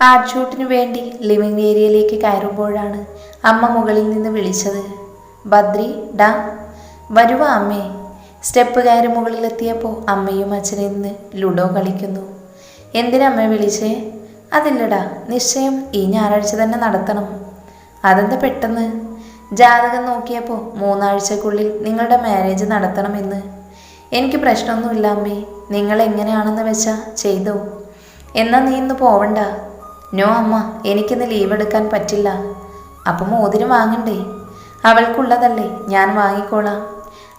Art ഷൂട്ടിനു വേണ്ടി living ഏരിയയിലേക്ക് കയറുമ്പോഴാണ് അമ്മ മുകളിൽ നിന്ന് വിളിച്ചത്. ബദ്രി ഡാ വരുവാ അമ്മേ. സ്റ്റെപ്പ് കയറി മുകളിലെത്തിയപ്പോൾ അമ്മയും അച്ഛനും ഇന്ന് ലുഡോ കളിക്കുന്നു. എന്തിനമ്മ വിളിച്ചേ? അതില്ലടാ, നിശ്ചയം ഈ ഞായറാഴ്ച തന്നെ നടത്തണം. അതെന്താ പെട്ടെന്ന്? ജാതകം നോക്കിയപ്പോൾ 3 ആഴ്ചക്കുള്ളിൽ നിങ്ങളുടെ മാരേജ് നടത്തണമെന്ന്. എനിക്ക് പ്രശ്നമൊന്നുമില്ല അമ്മേ, നിങ്ങൾ എങ്ങനെയാണെന്ന് വെച്ചാൽ ചെയ്തോ. എന്നാൽ നീ ഇന്ന് പോവണ്ട. നോ അമ്മ, എനിക്കിന്ന് ലീവ് എടുക്കാൻ പറ്റില്ല. അപ്പം മോതിരം വാങ്ങണ്ടേ? അവൾക്കുള്ളതല്ലേ, ഞാൻ വാങ്ങിക്കോളാം.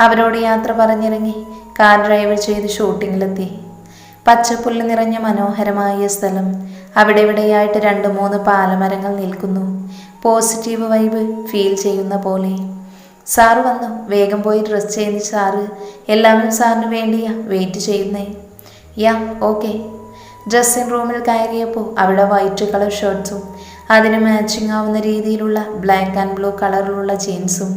അവരോട് യാത്ര പറഞ്ഞിറങ്ങി കാർ ഡ്രൈവ് ചെയ്ത് ഷൂട്ടിങ്ങിലെത്തി. പച്ചപ്പുല്ല് നിറഞ്ഞ മനോഹരമായ സ്ഥലം. അവിടെ ഇവിടെയായിട്ട് 2-3 പാലമരങ്ങൾ നിൽക്കുന്നു. പോസിറ്റീവ് വൈബ് ഫീൽ ചെയ്യുന്ന പോലെ. സാറ് വന്നു, വേഗം പോയി ഡ്രസ് ചെയ്യുന്ന സാറ്. എല്ലാവരും സാറിന് വേണ്ടിയാ വെയിറ്റ് ചെയ്യുന്നേ. Yeah okay. ഡ്രസ്സിംഗ് റൂമിൽ കയറിയപ്പോൾ അവിടെ വൈറ്റ് കളർ ഷർട്ട്സും അതിന് മാച്ചിങ് ആവുന്ന രീതിയിലുള്ള ബ്ലാക്ക് ആൻഡ് ബ്ലൂ കളറിലുള്ള ജീൻസും.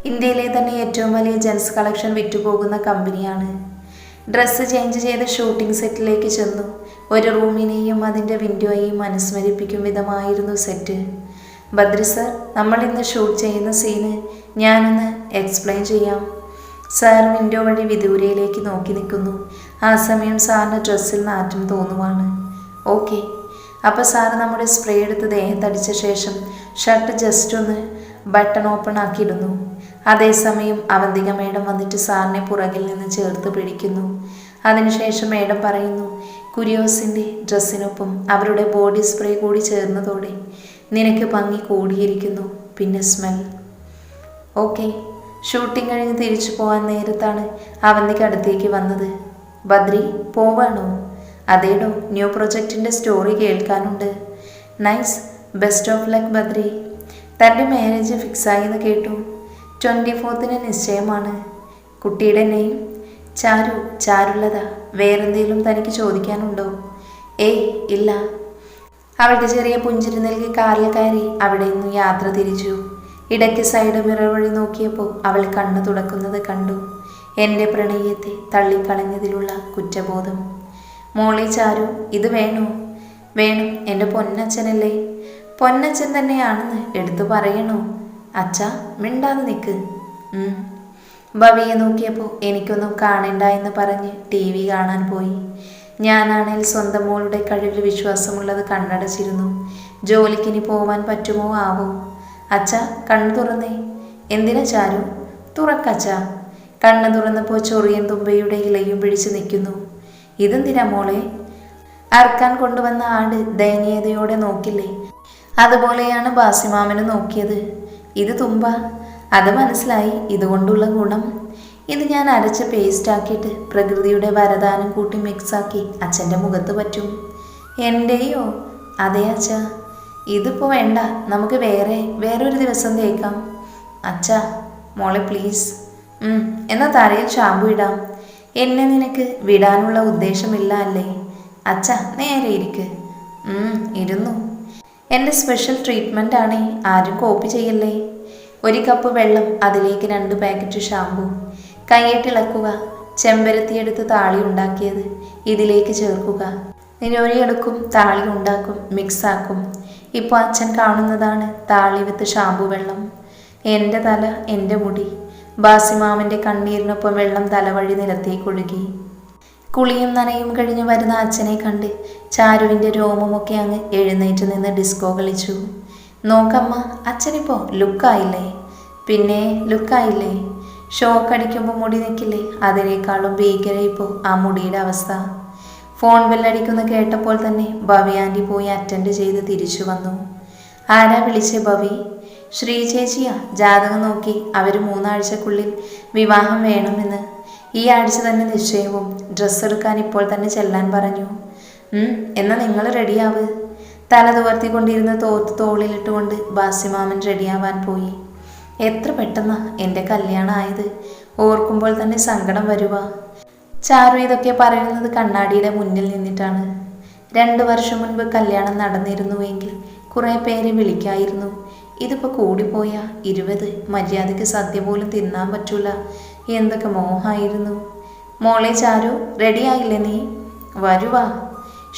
ഇന്ത്യയിലെ തന്നെ ഏറ്റവും വലിയ ജെൻസ് കളക്ഷൻ വിറ്റുപോകുന്ന കമ്പനിയാണ്. ഡ്രസ്സ് ചേഞ്ച് ചെയ്ത് ഷൂട്ടിംഗ് സെറ്റിലേക്ക് ചെന്നു. ഒരു റൂമിനെയും അതിൻ്റെ വിൻഡോയെയും അനുസ്മരിപ്പിക്കും വിധമായിരുന്നു സെറ്റ്. ബദ്രി സർ, നമ്മൾ ഇന്ന് ഷൂട്ട് ചെയ്യുന്ന സീന് ഞാനൊന്ന് എക്സ്പ്ലെയിൻ ചെയ്യാം. സാർ വിൻഡോ വഴി വിദൂരയിലേക്ക് നോക്കി നിൽക്കുന്നു. ആ സമയം സാറിന് ഡ്രസ്സിൽ നാറ്റം തോന്നുവാണ്. ഓക്കെ. അപ്പോൾ സാറ് നമ്മുടെ സ്പ്രേ എടുത്ത് ദേഹത്തടിച്ച ശേഷം ഷർട്ട് ജസ്റ്റ് ഒന്ന് ബട്ടൺ ഓപ്പൺ ആക്കിയിടുന്നു. അതേസമയം അവന്തിക മേഡം വന്നിട്ട് സാറിനെ പുറകിൽ നിന്ന് ചേർത്ത് പിടിക്കുന്നു. അതിനുശേഷം മേഡം പറയുന്നു, കുര്യോസിൻ്റെ ഡ്രസ്സിനൊപ്പം അവരുടെ ബോഡി സ്പ്രേ കൂടി ചേർന്നതോടെ നിനക്ക് ഭംഗി കൂടിയിരിക്കുന്നു. പിന്നെ സ്മെൽ. ഓക്കെ. ഷൂട്ടിംഗ് കഴിഞ്ഞ് തിരിച്ചു പോകാൻ നേരത്താണ് അവന്തിക്ക് അടുത്തേക്ക് വന്നത്. ബദ്രി പോവാണോ? അതേടോ, ന്യൂ പ്രൊജക്റ്റിൻ്റെ സ്റ്റോറി കേൾക്കാനുണ്ട്. Nice, best of luck Badri. തൻ്റെ മാരേജ് ഫിക്സായി എന്ന് കേട്ടു. 24ന് നിശ്ചയമാണ്. കുട്ടിയുടെ നെയിം? ചാരു. ചാരുള്ളതാ. വേറെന്തെങ്കിലും തനിക്ക് ചോദിക്കാനുണ്ടോ? ഏയ് ഇല്ല. അവൾക്ക് ചെറിയ പുഞ്ചിരി നൽകി കാറിൽ കയറി അവിടെ നിന്ന് യാത്ര തിരിച്ചു. ഇടയ്ക്ക് സൈഡ് മിറർ വഴി നോക്കിയപ്പോൾ അവൾ കണ്ണു തുടക്കുന്നത് കണ്ടു. എൻ്റെ പ്രണയത്തെ തള്ളിക്കളഞ്ഞതിലുള്ള കുറ്റബോധം. മോളി ചാരു, ഇത് വേണോ? വേണം. എൻ്റെ പൊന്നച്ഛനല്ലേ? പൊന്നച്ഛൻ തന്നെയാണെന്ന് എടുത്തു പറയണോ? അച്ഛാ, മിണ്ടാതെ നിൽക്ക്. ഭവിയെ നോക്കിയപ്പോൾ എനിക്കൊന്നും കാണണ്ട എന്ന് പറഞ്ഞ് TV കാണാൻ പോയി. ഞാനാണെങ്കിൽ സ്വന്തം മോളുടെ കഴിവിൽ വിശ്വാസമുള്ളത് കണ്ണടച്ചിരുന്നു. ജോലിക്കിനി പോവാൻ പറ്റുമോ ആവോ? അച്ഛാ, കണ്ണു തുറന്നേ. എന്തിനാ ചാരു? തുറക്കച്ചാ. കണ്ണ് തുറന്നപ്പോൾ ചൊറിയൻ തുമ്പയുടെ ഇലയും പിടിച്ച് നിൽക്കുന്നു. ഇതെന്തിനാ മോളെ? അറക്കാൻ കൊണ്ടുവന്ന ആട് ദയനീയതയോടെ നോക്കില്ലേ? അതുപോലെയാണ് ബാസിമാമന് നോക്കിയത്. ഇത് തുമ്പ. അത് മനസ്സിലായി. ഇതുകൊണ്ടുള്ള ഗുണം, ഇത് ഞാൻ അരച്ച പേസ്റ്റ് ആക്കിയിട്ട് പ്രകൃതിയുടെ വരദാനം കൂട്ടി മിക്സാക്കി അച്ഛൻ്റെ മുഖത്ത് പറ്റും. എൻ്റെയോ? അതെ അച്ഛാ. ഇതിപ്പോൾ വേണ്ട, നമുക്ക് വേറൊരു ദിവസം തേക്കാം. അച്ഛാ. മോളെ പ്ലീസ്. എന്നാൽ തലയിൽ ഷാമ്പു ഇടാം. എന്നെ നിനക്ക് വിടാനുള്ള ഉദ്ദേശമില്ല അല്ലേ? അച്ഛാ, നേരെ ഇരിക്ക്. ഇരുന്നു. എൻ്റെ സ്പെഷ്യൽ ട്രീറ്റ്മെൻ്റ് ആണേ, ആരും കോപ്പി ചെയ്യല്ലേ. 1 കപ്പ് വെള്ളം, അതിലേക്ക് 2 പാക്കറ്റ് ഷാമ്പു. കൈയിട്ടിളക്കുക. ചെമ്പരത്തിയെടുത്ത് താളി ഉണ്ടാക്കിയത് ഇതിലേക്ക് ചേർക്കുക. നിരോരിയെടുക്കും, താളി ഉണ്ടാക്കും, മിക്സാക്കും. ഇപ്പോൾ അച്ഛൻ കാണുന്നതാണ് താളി വിത്ത് ഷാമ്പു വെള്ളം. എൻ്റെ തല, എൻ്റെ മുടി. ബാസിമാമൻ്റെ കണ്ണീരിനൊപ്പം വെള്ളം തലവഴി നിലത്തേക്കൊഴുകി. കുളിയും നനയും കഴിഞ്ഞ് വരുന്ന അച്ഛനെ കണ്ട് ചാരുവിൻ്റെ രോമമൊക്കെ അങ്ങ് എഴുന്നേറ്റ് നിന്ന് ഡിസ്കോ കളിച്ചു. നോക്കമ്മ, അച്ഛനിപ്പോൾ ലുക്കായില്ലേ? പിന്നെ ലുക്കായില്ലേ? ഷോക്ക് അടിക്കുമ്പോൾ മുടി നിൽക്കില്ലേ? അതിനേക്കാളും ഭീകര ഇപ്പോൾ ആ മുടിയുടെ അവസ്ഥ. ഫോൺ ബെല്ലടിക്കുന്ന കേട്ടപ്പോൾ തന്നെ ഭവി ആൻറ്റി പോയി അറ്റൻഡ് ചെയ്ത് തിരിച്ചു വന്നു. ആരാ വിളിച്ചേ ഭവി? ശ്രീ ചേച്ചിയാ. ജാതകം നോക്കി അവർ 3 ആഴ്ചക്കുള്ളിൽ വിവാഹം വേണമെന്ന്. ഈ ആഴ്ച തന്നെ നിശ്ചയവും. ഡ്രസ്സ് എടുക്കാൻ ഇപ്പോൾ തന്നെ ചെല്ലാൻ പറഞ്ഞു. എന്നാൽ നിങ്ങൾ റെഡിയാവ്. തല തുവർത്തിക്കൊണ്ടിരുന്ന തോളിലിട്ടുകൊണ്ട് ബാസിമാമൻ റെഡിയാവാൻ പോയി. എത്ര പെട്ടെന്നാ എൻ്റെ കല്യാണം ആയത്. ഓർക്കുമ്പോൾ തന്നെ സങ്കടം വരുക. ചാരു ഇതൊക്കെ പറയുന്നത് കണ്ണാടിയുടെ മുന്നിൽ നിന്നിട്ടാണ്. 2 വർഷം മുൻപ് കല്യാണം നടന്നിരുന്നുവെങ്കിൽ കുറേ പേരെ വിളിക്കായിരുന്നു. ഇതിപ്പോൾ കൂടിപ്പോയ 20. മര്യാദയ്ക്ക് സദ്യ പോലും തിന്നാൻ പറ്റൂല. എന്തൊക്കെ മോഹമായിരുന്നു. മോളെ ചാരു, റെഡിയായില്ലേ നീ? വരുവാ.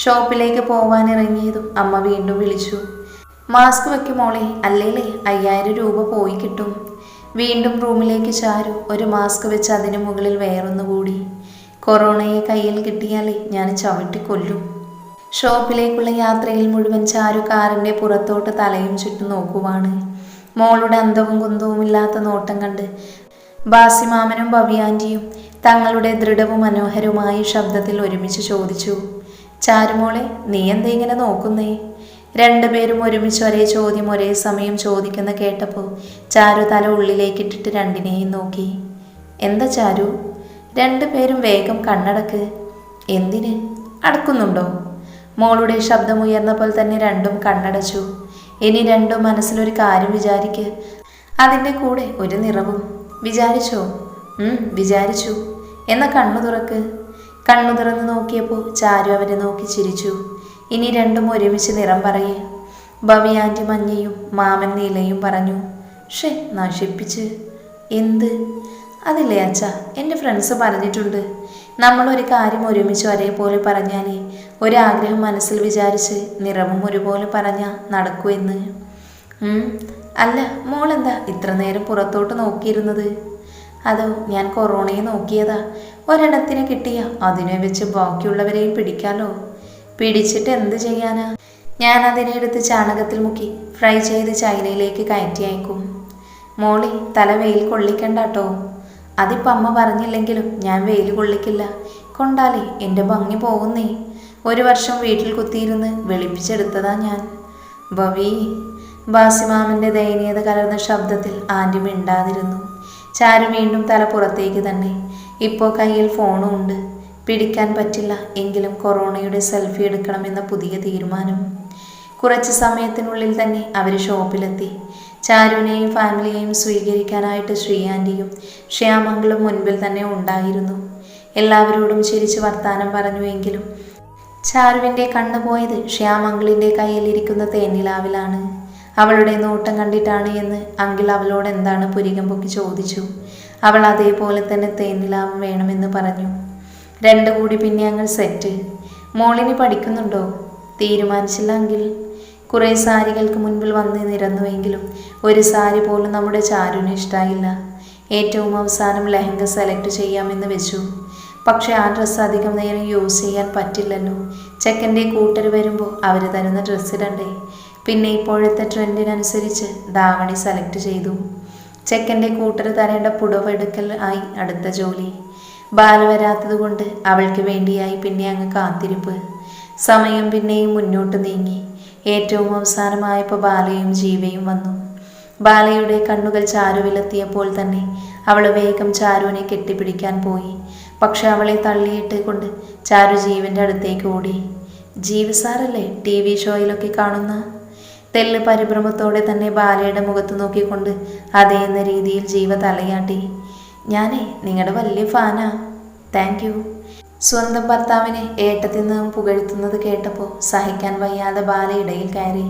ഷോപ്പിലേക്ക് പോവാനിറങ്ങിയതും അമ്മ വീണ്ടും വിളിച്ചു. മാസ്ക് വെക്കും മോളെ, അല്ലേലേ 5000 രൂപ പോയി കിട്ടും. വീണ്ടും റൂമിലേക്ക് ചാരു ഒരു മാസ്ക് വെച്ച് അതിനു മുകളിൽ വേറൊന്നുകൂടി. കൊറോണയെ കയ്യിൽ കിട്ടിയാലേ ഞാൻ ചവിട്ടിക്കൊല്ലും. ഷോപ്പിലേക്കുള്ള യാത്രയിൽ മുഴുവൻ ചാരു കാറിൻ്റെ പുറത്തോട്ട് തലയും ചുറ്റും നോക്കുവാണ്. മോളുടെ അന്തവും കുന്തവുമില്ലാത്ത നോട്ടം കണ്ട് ബാസിമാമനും ഭവ്യാൻറ്റിയും തങ്ങളുടെ ദൃഢവും മനോഹരവുമായ ശബ്ദത്തിൽ ഒരുമിച്ച് ചോദിച്ചു, ചാരുമോളെ, നീ എന്താ ഇങ്ങനെ നോക്കുന്നേ? രണ്ടുപേരും ഒരുമിച്ച് ഒരേ ചോദ്യം ഒരേ സമയം ചോദിക്കുന്ന കേട്ടപ്പോൾ ചാരു തല ഉള്ളിലേക്കിട്ടിട്ട് രണ്ടിനെയും നോക്കി. എന്താ ചാരു? രണ്ടുപേരും വേഗം കണ്ണടക്ക്. എന്തിന്? അടക്കുന്നുണ്ടോ? മോളുടെ ശബ്ദമുയർന്നപ്പോൾ തന്നെ രണ്ടും കണ്ണടച്ചു. ഇനി രണ്ടും മനസ്സിലൊരു കാര്യം വിചാരിക്ക്, അതിൻ്റെ കൂടെ ഒരു നിറവും. വിചാരിച്ചോ? വിചാരിച്ചു. എന്നാ കണ്ണു തുറക്ക്. കണ്ണു തുറന്ന് നോക്കിയപ്പോൾ ചാരു അവരെ നോക്കി ചിരിച്ചു. ഇനി രണ്ടും ഒരുമിച്ച് നിറം പറയേ. ഭവ്യാൻറ്റി മഞ്ഞയും മാമൻ നീലയും പറഞ്ഞു. ഷേ, നശിപ്പിച്ച്. എന്ത്? അതില്ലേ അച്ഛ, എൻ്റെ ഫ്രണ്ട്സ് പറഞ്ഞിട്ടുണ്ട്, നമ്മളൊരു കാര്യം ഒരുമിച്ച് ഒരേപോലെ പറഞ്ഞാലേ ഒരാഗ്രഹം മനസ്സിൽ വിചാരിച്ച് നിറവും ഒരുപോലെ പറഞ്ഞാൽ നടക്കൂ എന്ന്. അല്ല, മോളെന്താ ഇത്ര നേരം പുറത്തോട്ട് നോക്കിയിരുന്നത്? അതോ ഞാൻ കൊറോണയെ നോക്കിയതാ. ഒരെണ്ണത്തിന് കിട്ടിയ അതിനെ വെച്ച് ബാക്കിയുള്ളവരെയും പിടിക്കാലോ. പിടിച്ചിട്ട് എന്ത് ചെയ്യാനാ? ഞാൻ അതിനെ എടുത്ത് ചാണകത്തിൽ മുക്കി ഫ്രൈ ചെയ്ത് ചൈനയിലേക്ക് കയറ്റി അയക്കും. മോളി, തല വെയിൽ കൊള്ളിക്കണ്ടാട്ടോ. അതിപ്പോൾ അമ്മ പറഞ്ഞില്ലെങ്കിലും ഞാൻ വെയിൽ കൊള്ളിക്കില്ല. കൊണ്ടാലേ എൻ്റെ ഭംഗി പോകുന്നേ. 1 വർഷം വീട്ടിൽ കുത്തിയിരുന്ന് വെളുപ്പിച്ചെടുത്തതാ ഞാൻ. ഭവി. ബാസിമാമൻ്റെ ദയനീയത കലർന്ന ശബ്ദത്തിൽ ആൻറ്റി മിണ്ടാതിരുന്നു. ചാരു വീണ്ടും തല പുറത്തേക്ക് തന്നെ. ഇപ്പോൾ കയ്യിൽ ഫോണും ഉണ്ട്. പിടിക്കാൻ പറ്റില്ല എങ്കിലും കൊറോണയുടെ സെൽഫി എടുക്കണമെന്ന പുതിയ തീരുമാനം. കുറച്ച് സമയത്തിനുള്ളിൽ തന്നെ അവർ ഷോപ്പിലെത്തി. ചാരുവിനെയും ഫാമിലിയെയും സ്വീകരിക്കാനായിട്ട് ശ്രീ ആൻറ്റിയും ശ്യാമംഗളും മുൻപിൽ തന്നെ ഉണ്ടായിരുന്നു. എല്ലാവരോടും ചിരിച്ച് വർത്താനം പറഞ്ഞുവെങ്കിലും ചാരുവിൻ്റെ കണ്ണു പോയത് ശ്യാമംഗളിൻ്റെ കയ്യിലിരിക്കുന്ന തേനിലാവിലാണ്. അവളുടെ നോട്ടം കണ്ടിട്ടാണ് എന്ന് അങ്കിൾ അവളോട് എന്താണ് പുരികം പൊക്കി ചോദിച്ചു. അവൾ അതേപോലെ തന്നെ തേനിലാവും വേണമെന്ന് പറഞ്ഞു. 2 കൂടി പിന്നെ അങ്ങൾ സെറ്റ്. മോളിനി പഠിക്കുന്നുണ്ടോ? തീരുമാനിച്ചില്ല അങ്കിൾ. കുറേ സാരികൾക്ക് മുൻപിൽ വന്ന് നിരന്നുവെങ്കിലും ഒരു സാരി പോലും നമ്മുടെ ചാരുവിന് ഇഷ്ടമായില്ല. ഏറ്റവും അവസാനം ലെഹങ്ക സെലക്ട് ചെയ്യാമെന്ന് വെച്ചു. പക്ഷെ ആ ഡ്രസ്സ് അധികം നേരം യൂസ് ചെയ്യാൻ പറ്റില്ലല്ലോ. ചെക്കൻ്റെ കൂട്ടർ വരുമ്പോൾ അവർ തരുന്ന ഡ്രസ്സ് ഇടണ്ടേ. പിന്നെ ഇപ്പോഴത്തെ ട്രെൻഡിനനുസരിച്ച് ധാവണി സെലക്ട് ചെയ്തു. ചെക്കൻ്റെ കൂട്ടർ തരേണ്ട പുടവ എടുക്കൽ ആയി അടുത്ത ജോലി. ബാല വരാത്തത് കൊണ്ട് അവൾക്ക് വേണ്ടിയായി പിന്നെ അങ്ങ് കാത്തിരിപ്പ്. സമയം പിന്നെയും മുന്നോട്ട് നീങ്ങി. ഏറ്റവും അവസാനമായപ്പോൾ ബാലയും ജീവയും വന്നു. ബാലയുടെ കണ്ണുകൾ ചാരുവിലെത്തിയപ്പോൾ തന്നെ അവൾ വേഗം ചാരുവിനെ കെട്ടിപ്പിടിക്കാൻ പോയി. പക്ഷെ അവളെ തള്ളിയിട്ട് കൊണ്ട് ചാരു ജീവൻ്റെ അടുത്തേക്ക് ഓടി. ജീവ സാറല്ലേ TV ഷോയിലൊക്കെ കാണുന്ന? തെല്ല് പരിഭ്രമത്തോടെ തന്നെ ബാലയുടെ മുഖത്ത് നോക്കിക്കൊണ്ട് അതേ എന്ന രീതിയിൽ ജീവ തലയാട്ടി. ഞാനേ നിങ്ങളുടെ വലിയ ഫാനാ. Thank you. സ്വന്തം ഭർത്താവിനെ ഏട്ടത്തിൽ നിന്നും പുകഴ്ത്തുന്നത് കേട്ടപ്പോൾ സഹിക്കാൻ വയ്യാതെ ബാല ഇടയിൽ കയറി.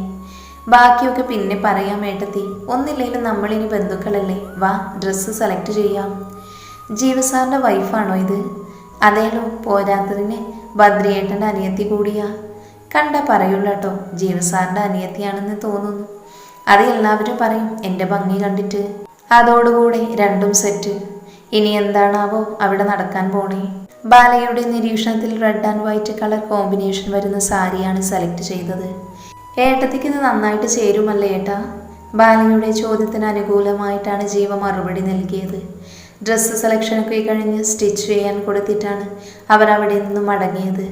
ബാക്കിയൊക്കെ പിന്നെ പറയാം ഏട്ടത്തി, ഒന്നില്ലെങ്കിലും നമ്മളിനി ബന്ധുക്കളല്ലേ, വാ ഡ്രസ്സ് സെലക്ട് ചെയ്യാം. ജീവസാറിൻ്റെ വൈഫാണോ ഇത്? അതേലോ, പോരാത്തതിന് ബദ്രിയേട്ടൻ്റെ അനിയത്തി കൂടിയാ. കണ്ട പറയൂല കേട്ടോ, ജീവസാറിൻ്റെ അനിയത്തിയാണെന്ന് തോന്നുന്നു. അത് എല്ലാവരും പറയും എൻ്റെ ഭംഗി കണ്ടിട്ട്. അതോടുകൂടെ രണ്ടും സെറ്റ്. ഇനി എന്താണാവോ അവിടെ നടക്കാൻ പോണേ. ബാലയുടെ നിരീക്ഷണത്തിൽ red and white colour combination വരുന്ന സാരിയാണ് സെലക്ട് ചെയ്തത്. ഏട്ടത്തിക്ക് ഇത് നന്നായിട്ട് ചേരുമല്ലേ ഏട്ടാ? ബാലയുടെ ചോദ്യത്തിന് അനുകൂലമായിട്ടാണ് ജീവ മറുപടി നൽകിയത്. ഡ്രസ്സ് സെലക്ഷനൊക്കെ കഴിഞ്ഞ് സ്റ്റിച്ച് ചെയ്യാൻ കൊടുത്തിട്ടാണ് അവർ അവിടെ നിന്നും മടങ്ങിയത്.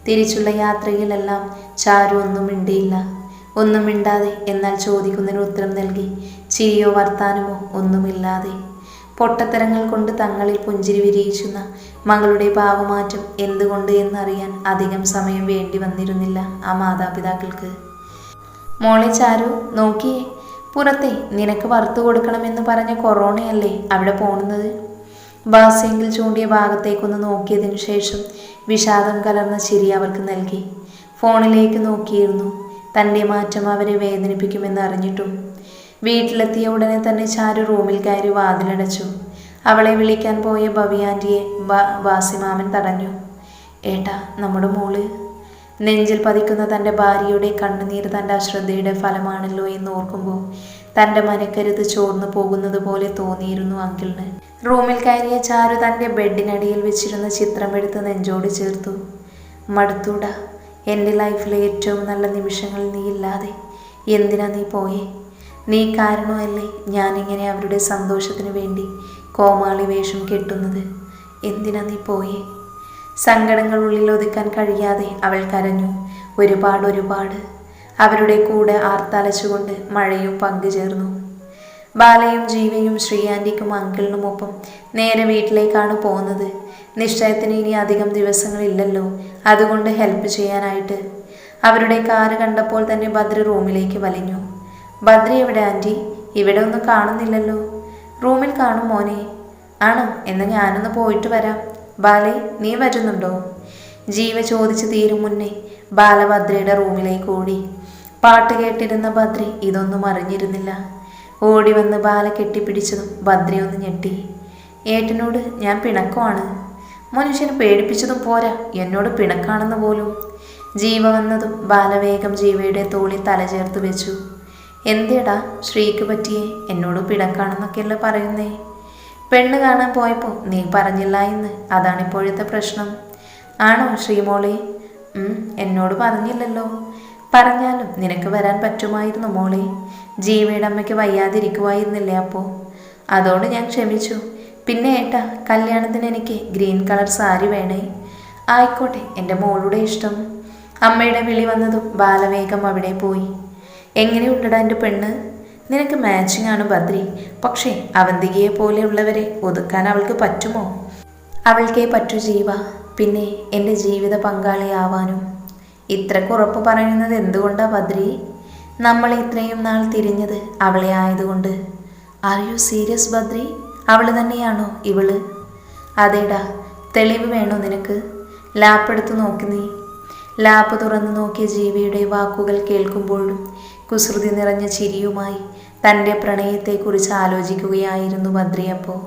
തിരിച്ചുള്ള യാത്രയിലെല്ലാം ചാരു ഒന്നും മിണ്ടിയില്ല. ഒന്നും മിണ്ടാതെ എന്നാൽ ചോദിക്കുന്നതിന് ഉത്തരം നൽകി. ചിരിയോ വർത്താനമോ ഒന്നുമില്ലാതെ പൊട്ടത്തരങ്ങൾ കൊണ്ട് തങ്ങളിൽ പുഞ്ചിരി വിരിയിച്ചുന്ന മകളുടെ ഭാവമാറ്റം എന്തുകൊണ്ട് എന്നറിയാൻ അധികം സമയം വേണ്ടി വന്നിരുന്നില്ല ആ മാതാപിതാക്കൾക്ക്. മോളെ ചാരു, നോക്കിയേ, പുറത്തെ നിനക്ക് വറുത്തു കൊടുക്കണമെന്ന് പറഞ്ഞ കൊറോണയല്ലേ അവിടെ പോകുന്നത്? ബാസെങ്കിൽ ചൂണ്ടിയ ഭാഗത്തേക്കൊന്ന് നോക്കിയതിനു ശേഷം വിഷാദം കലർന്ന ചിരി അവർക്ക് നൽകി. ഫോണിലേക്ക് നോക്കിയിരുന്നു. തൻ്റെ മാറ്റം അവരെ വേദനിപ്പിക്കുമെന്ന് അറിഞ്ഞിട്ടും. വീട്ടിലെത്തിയ ഉടനെ തന്നെ ചാരു റൂമിൽ കയറി വാതിലടച്ചു. അവളെ വിളിക്കാൻ പോയ ഭവ്യാൻറ്റിയെ ബാസിമാമൻ തടഞ്ഞു. ഏട്ടാ, നമ്മുടെ മോള്. നെഞ്ചിൽ പതിക്കുന്ന തൻ്റെ ഭാര്യയുടെ കണ്ണുനീര് തൻ്റെ അശ്രദ്ധയുടെ ഫലമാണല്ലോ എന്ന് ഓർക്കുമ്പോൾ തൻ്റെ മനക്കരുത് ചോർന്നു പോകുന്നത് പോലെ തോന്നിയിരുന്നു അങ്കിളിന്. റൂമിൽ കയറിയ ചാരു തൻ്റെ ബെഡിനടിയിൽ വെച്ചിരുന്ന ചിത്രമെടുത്ത് നെഞ്ചോട് ചേർത്തു. മടുത്തൂടാ, എൻ്റെ ലൈഫിലെ ഏറ്റവും നല്ല നിമിഷങ്ങൾ നീ ഇല്ലാതെ. എന്തിനാ നീ പോയേ? നീ കാരണമല്ലേ ഞാനിങ്ങനെ അവരുടെ സന്തോഷത്തിന് വേണ്ടി കോമാളി വേഷം കെട്ടുന്നത്. എന്തിനാ നീ പോയേ? സങ്കടങ്ങൾ ഉള്ളിൽ ഒതുക്കാൻ കഴിയാതെ അവൾ കരഞ്ഞു. ഒരുപാട്. അവരുടെ കൂടെ ആർത്തലച്ചുകൊണ്ട് മഴയും പങ്കുചേർന്നു. ബാലയും ജീവയും ശ്രീയാൻറ്റിക്കും അങ്കിളിനുമൊപ്പം നേരെ വീട്ടിലേക്കാണ് പോകുന്നത്. നിശ്ചയത്തിന് ഇനി അധികം ദിവസങ്ങളില്ലല്ലോ, അതുകൊണ്ട് ഹെൽപ്പ് ചെയ്യാനായിട്ട്. അവരുടെ കാറ് കണ്ടപ്പോൾ തന്നെ ബദ്രി റൂമിലേക്ക് വലിഞ്ഞു. ബദ്രി എവിടെ ആൻറ്റി? ഇവിടെ ഒന്നും കാണുന്നില്ലല്ലോ. റൂമിൽ കാണും മോനെ. ആണോ? എന്നാൽ ഞാനൊന്ന് പോയിട്ട് വരാം. ബാലെ, നീ വരുന്നുണ്ടോ? ജീവ ചോദിച്ചു തീരും മുന്നേ ബാല ബദ്രിയുടെ റൂമിലേക്ക് ഓടി. പാട്ട് കേട്ടിരുന്ന ബദ്രി ഇതൊന്നും അറിഞ്ഞിരുന്നില്ല. ഓടി വന്ന് ബാല കെട്ടിപ്പിടിച്ചതും ബദ്രി ഒന്ന് ഞെട്ടി. ഏട്ടനോട് ഞാൻ പിണക്കമാണ്. മനുഷ്യനെ പേടിപ്പിച്ചതും പോരാ, എന്നോട് പിണക്കാണെന്ന് പോലും. ജീവ വന്നതും ബാല വേഗം ജീവയുടെ തോളിൽ തല ചേർത്ത് വെച്ചു. എന്തേടാ ശ്രീക്ക് പറ്റിയേ? എന്നോട് പിണക്കാണെന്നൊക്കെയല്ലേ പറയുന്നേ. പെണ്ണ് കാണാൻ പോയപ്പോൾ നീ പറഞ്ഞില്ല എന്ന്, അതാണിപ്പോഴത്തെ പ്രശ്നം. ആണോ ശ്രീമോളെ? എന്നോട് പറഞ്ഞില്ലല്ലോ. പറഞ്ഞാലും നിനക്ക് വരാൻ പറ്റുമായിരുന്നു മോളെ. ജീവയുടെ അമ്മയ്ക്ക് വയ്യാതിരിക്കുമായിരുന്നില്ലേ അപ്പോൾ? അതോട് ഞാൻ ക്ഷമിച്ചു. പിന്നെ ഏട്ടാ, കല്യാണത്തിന് എനിക്ക് ഗ്രീൻ കളർ സാരി വേണേ. ആയിക്കോട്ടെ, എൻ്റെ മോളുടെ ഇഷ്ടം. അമ്മയുടെ വിളി വന്നതും ബാലവേഗം അവിടെ പോയി. എങ്ങനെയുണ്ടടാ എൻ്റെ പെണ്ണ്? നിനക്ക് മാച്ചിങ് ആണ് ബദ്രി. പക്ഷേ അവന്തികയെ പോലെയുള്ളവരെ ഒതുക്കാൻ അവൾക്ക് പറ്റുമോ? അവൾക്കേ പറ്റൂ ജീവ. പിന്നെ എൻ്റെ ജീവിത പങ്കാളിയാവാനും. ഇത്രക്ക് ഉറപ്പ് പറയുന്നത് എന്തുകൊണ്ടാ ബദ്രി? നമ്മൾ ഇത്രയും നാൾ തിരിഞ്ഞത് അവളെ ആയതുകൊണ്ട്. Are you serious Badri? അവള് തന്നെയാണോ ഇവള്? അതേടാ. തെളിവ് വേണോ നിനക്ക്? ലാപ്പെടുത്ത് നോക്കി നീ. ലാപ്പ് തുറന്നു നോക്കിയ ജീവിയുടെ വാക്കുകൾ കേൾക്കുമ്പോഴും കുസൃതി നിറഞ്ഞ ചിരിയുമായി തൻ്റെ പ്രണയത്തെക്കുറിച്ച് ആലോചിക്കുകയായിരുന്നു ബദ്രി അപ്പോൾ.